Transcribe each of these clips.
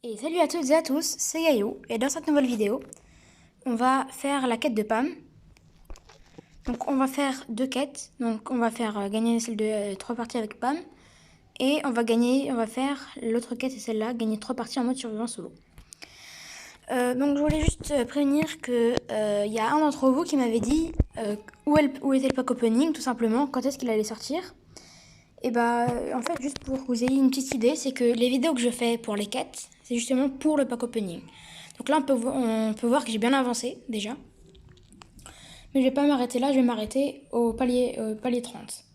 Et salut à toutes et à tous, c'est Gaïo, et dans cette nouvelle vidéo, on va faire la quête de Pam. Donc on va faire deux quêtes, donc on va faire gagner celle de 3 parties avec Pam, et on va faire l'autre quête, c'est celle-là, gagner 3 parties en mode survivant solo. Donc je voulais juste prévenir que y a un d'entre vous qui m'avait dit où était le pack opening, tout simplement, quand est-ce qu'il allait sortir. Et bah en fait juste pour que vous ayez une petite idée, c'est que les vidéos que je fais pour les quêtes, c'est justement pour le pack opening. Donc là on peut voir que j'ai bien avancé déjà. Mais je vais pas m'arrêter là, je vais m'arrêter au palier 30.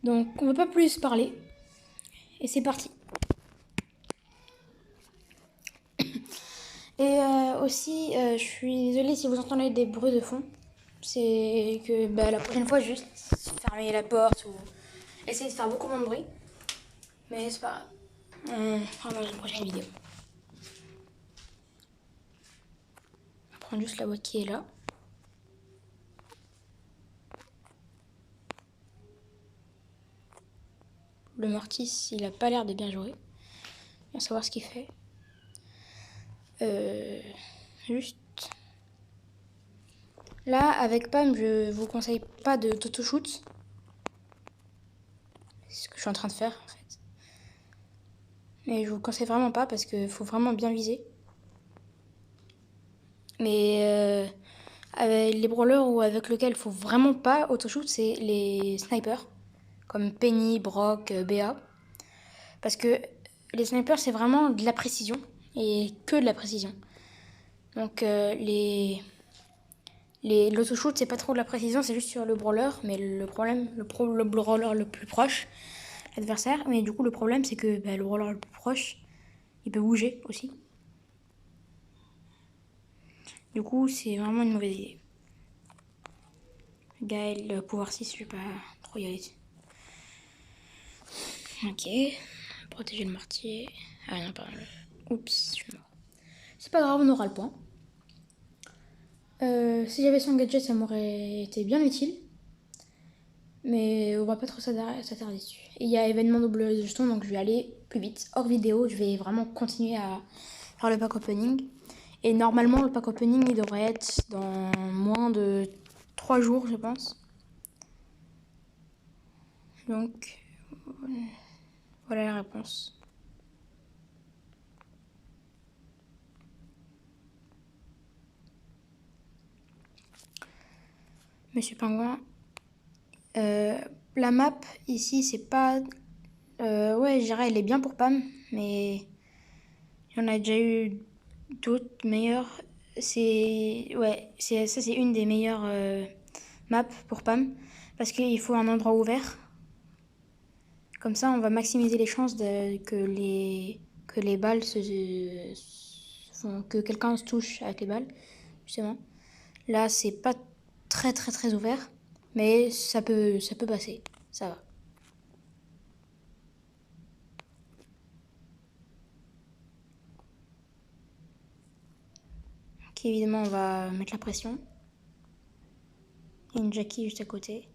Donc on va pas plus parler. Et c'est parti. Et aussi, je suis désolée si vous entendez des bruits de fond. C'est que la prochaine fois, juste fermer la porte ou essayer de faire beaucoup moins de bruit. Mais c'est pas grave. On fera dans une prochaine vidéo. On va prendre juste la boîte qui est là. Le Mortis, il a pas l'air de bien jouer. On va savoir ce qu'il fait. Juste. Là, avec Pam, je vous conseille pas de t'auto-shoot. C'est ce que je suis en train de faire, en fait. Mais je vous conseille vraiment pas parce qu'il faut vraiment bien viser. Mais avec les brawlers ou avec lesquels il faut vraiment pas auto-shoot, c'est les snipers. Comme Penny, Brock, BA. Parce que les snipers, c'est vraiment de la précision. Et que de la précision. Donc l'autoshoot, c'est pas trop de la précision, c'est juste sur le brawler. Mais le problème, le brawler le plus proche, l'adversaire. Mais du coup, le problème, c'est que le brawler le plus proche, il peut bouger aussi. Du coup, c'est vraiment une mauvaise idée. Gaël, pouvoir 6, je vais pas trop y aller. Ok. Protéger le mortier. Ah non, pardon. Oups, je suis mort. C'est pas grave, on aura le point. Si j'avais son gadget, ça m'aurait été bien utile. Mais on va pas trop s'attarder dessus. Et il y a événement double de jetons, donc je vais aller plus vite. Hors vidéo, je vais vraiment continuer à faire le pack opening. Et normalement, le pack opening, il devrait être dans moins de 3 jours, je pense. Donc, voilà la réponse. Monsieur Pingouin. La map, ici, c'est pas... ouais, je dirais, elle est bien pour Pam, mais il y en a déjà eu d'autres meilleures. Ouais, ça c'est une des meilleures maps pour Pam, parce qu'il faut un endroit ouvert. Comme ça, on va maximiser les chances que les balles que quelqu'un se touche avec les balles, justement. Là, c'est pas très très très ouvert, mais ça peut passer, ça va. Ok, évidemment, on va mettre la pression. Il y a une Jackie juste à côté.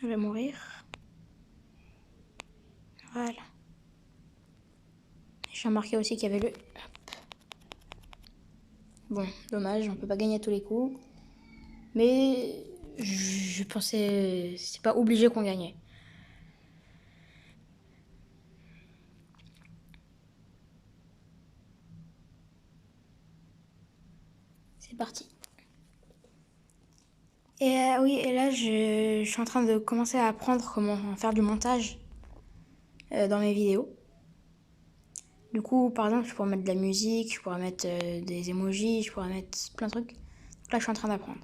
Je vais mourir. Voilà. J'ai remarqué aussi qu'il y avait le... Bon, dommage, on peut pas gagner à tous les coups. Mais je pensais... C'est pas obligé qu'on gagnait. C'est parti. Et oui, et là, je suis en train de commencer à apprendre comment faire du montage dans mes vidéos. Du coup, par exemple, je pourrais mettre de la musique, je pourrais mettre des emojis, je pourrais mettre plein de trucs. Donc là, je suis en train d'apprendre.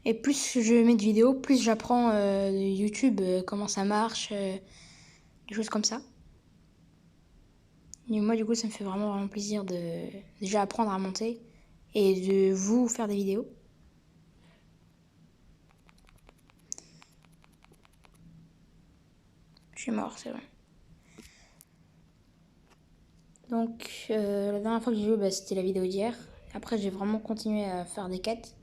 Et plus je mets de vidéos, plus j'apprends YouTube, comment ça marche, des choses comme ça. Et moi, du coup, ça me fait vraiment plaisir de déjà apprendre à monter et de vous faire des vidéos. Je suis mort, c'est vrai. Donc, la dernière fois que j'ai joué, c'était la vidéo d'hier. Après, j'ai vraiment continué à faire des quêtes.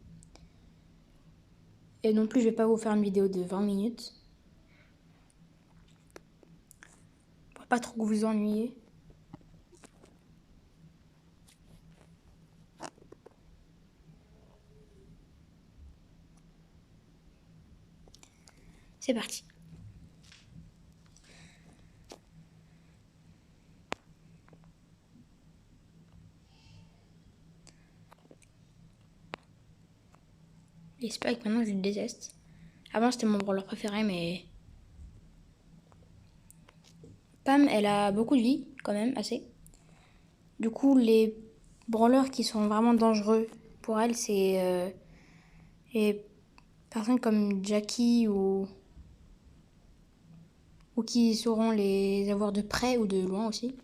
Et non plus, je vais pas vous faire une vidéo de 20 minutes. pas trop vous ennuyer. C'est parti. Les Spikes, maintenant je le déteste. Avant c'était mon brawler préféré, mais Pam, elle a beaucoup de vie, quand même, assez. Du coup, les brawlers qui sont vraiment dangereux pour elle, c'est les personnes comme Jackie ou qui sauront les avoir de près ou de loin aussi.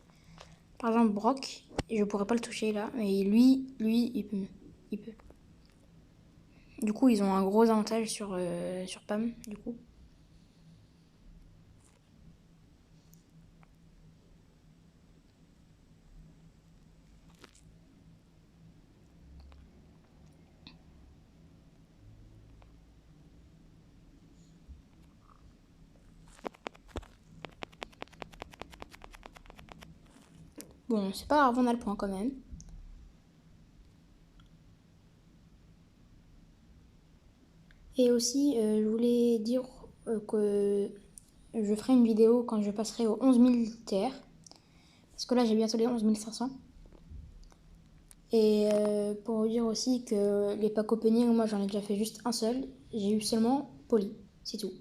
Par exemple, Brock, je pourrais pas le toucher là, mais lui, il peut. Il peut. Du coup, ils ont un gros avantage sur Pam, du coup. Bon, c'est pas grave, on a le point quand même. Et aussi, je voulais dire que je ferai une vidéo quand je passerai aux 11 000 TR. Parce que là, j'ai bientôt les 11 500. Et pour vous dire aussi que les packs opening, moi j'en ai déjà fait juste un seul. J'ai eu seulement Polly, c'est tout.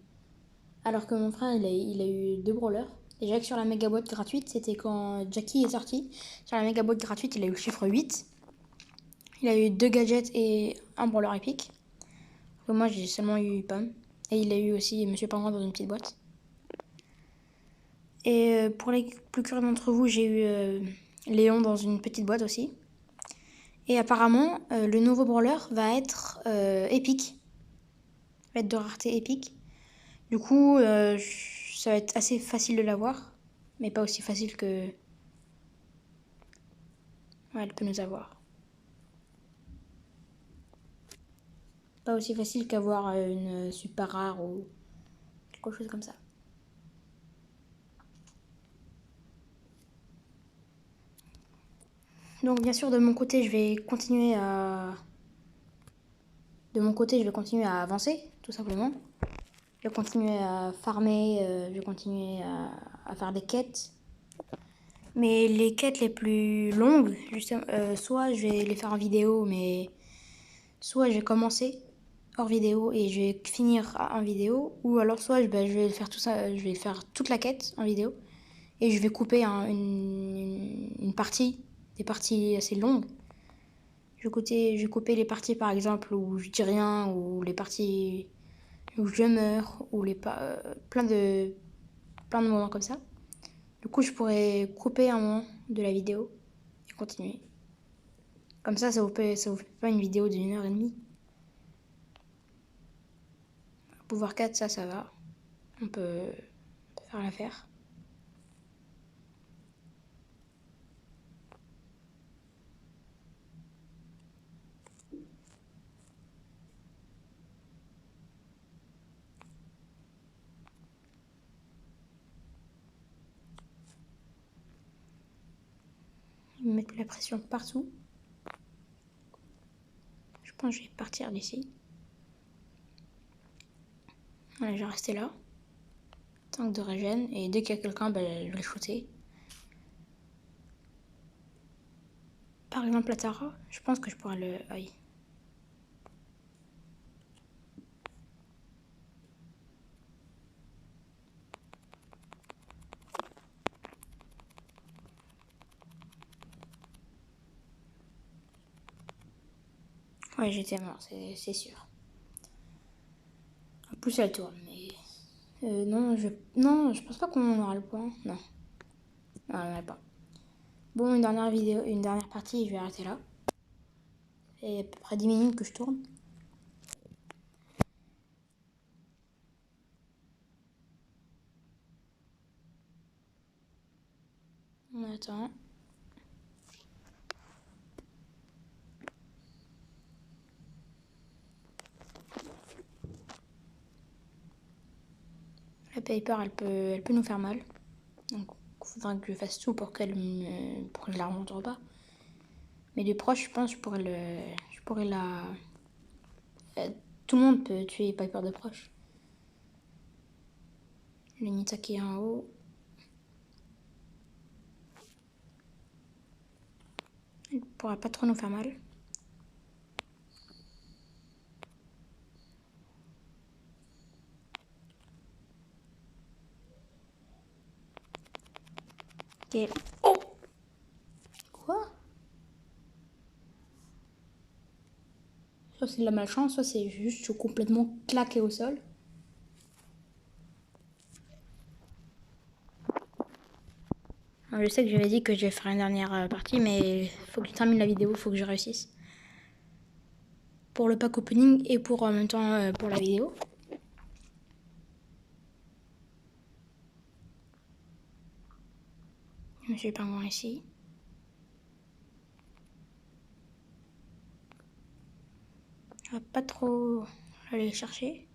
Alors que mon frère, il a eu 2 brawlers. Déjà que sur la méga boîte gratuite, c'était quand Jackie est sorti. Sur la méga boîte gratuite, il a eu le chiffre 8. Il a eu 2 gadgets et un brawler épique. Moi, j'ai seulement eu Pam. Et il a eu aussi Monsieur Pingouin dans une petite boîte. Et pour les plus curieux d'entre vous, j'ai eu Léon dans une petite boîte aussi. Et apparemment, le nouveau brawler va être épique. Va être de rareté épique. Du coup, ça va être assez facile de l'avoir. Mais pas aussi facile que... Ouais, elle peut nous avoir. Pas aussi facile qu'avoir une super rare ou quelque chose comme ça. Donc bien sûr, de mon côté, je vais continuer à... De mon côté, je vais continuer à avancer, tout simplement. Je vais continuer à farmer, je vais continuer à faire des quêtes. Mais les quêtes les plus longues, justement, soit je vais les faire en vidéo, mais soit je vais commencer hors vidéo et je vais finir en vidéo, ou alors soit je vais faire tout ça, je vais faire toute la quête en vidéo et je vais couper une partie, des parties assez longues. Je vais couper les parties par exemple où je dis rien, ou les parties où je meurs, ou plein de moments comme ça. Du coup, je pourrais couper un moment de la vidéo et continuer. Comme ça vous fait pas une vidéo d'1 heure et demie. Pouvoir 4, ça va. On peut faire l'affaire. Mettre la pression partout. Je pense que je vais partir d'ici. Voilà, je vais rester là. Tank de régène. Et dès qu'il y a quelqu'un, je vais le shooter. Par exemple, la Tara, je pense que je pourrais le... Aïe. Ouais, j'étais mort, c'est sûr. En plus, elle tourne, mais... non, je pense pas qu'on aura le point. Non, on n'en a pas. Bon, une dernière partie, je vais arrêter là. C'est à peu près 10 minutes que je tourne. On attend. La Piper, elle peut nous faire mal. Donc, il faudra que je fasse tout pour que je la rencontre pas. Mais de proche, je pense que je pourrais la... tout le monde peut tuer Piper de proche. Le Nita qui est en haut. Il pourra pas trop nous faire mal. Ok. Oh! Quoi? Soit c'est de la malchance, soit c'est juste complètement claqué au sol. Alors, je sais que j'avais dit que je vais faire une dernière partie, mais faut que je termine la vidéo, faut que je réussisse. Pour le pack opening et pour en même temps pour la vidéo. Monsieur le pingouin ici. On va pas trop aller le chercher,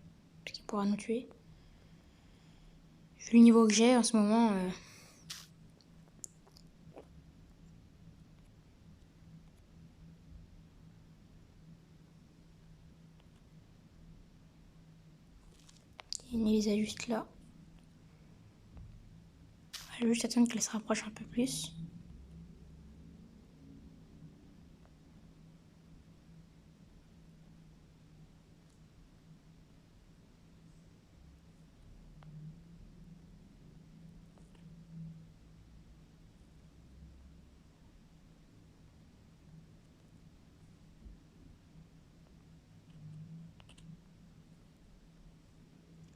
parce qu'il pourra nous tuer. Vu le niveau que j'ai en ce moment... il les a juste là. Je vais juste attendre qu'elle se rapproche un peu plus.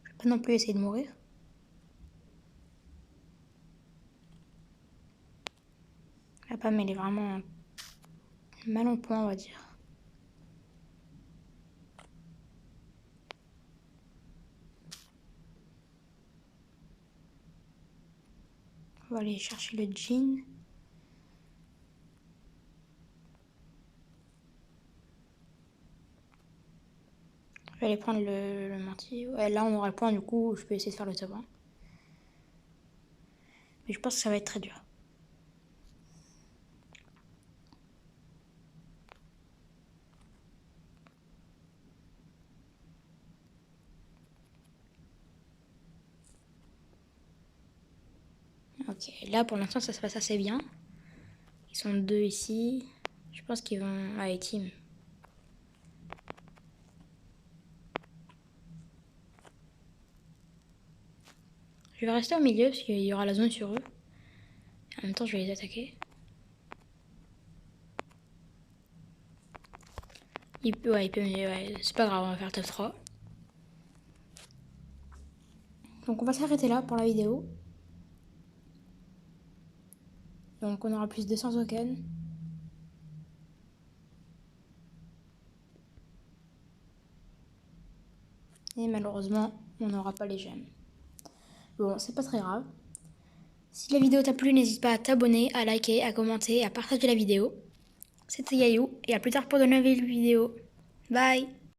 Je vais pas non plus essayer de mourir. La pomme, elle est vraiment mal en point, on va dire. On va aller chercher le jean. Je vais aller prendre le martillet. Ouais, là, on aura le point, du coup, je peux essayer de faire le top 1. Mais je pense que ça va être très dur. Ok, là, pour l'instant, ça se passe assez bien. Ils sont deux ici. Je pense qu'ils vont... Allez, team. Je vais rester au milieu, parce qu'il y aura la zone sur eux. En même temps, je vais les attaquer. Ouais, c'est pas grave, on va faire top 3. Donc on va s'arrêter là pour la vidéo. Donc on aura plus de 200 tokens. Et malheureusement, on n'aura pas les gemmes. Bon, c'est pas très grave. Si la vidéo t'a plu, n'hésite pas à t'abonner, à liker, à commenter, à partager la vidéo. C'était Yayou et à plus tard pour de nouvelles vidéos. Bye!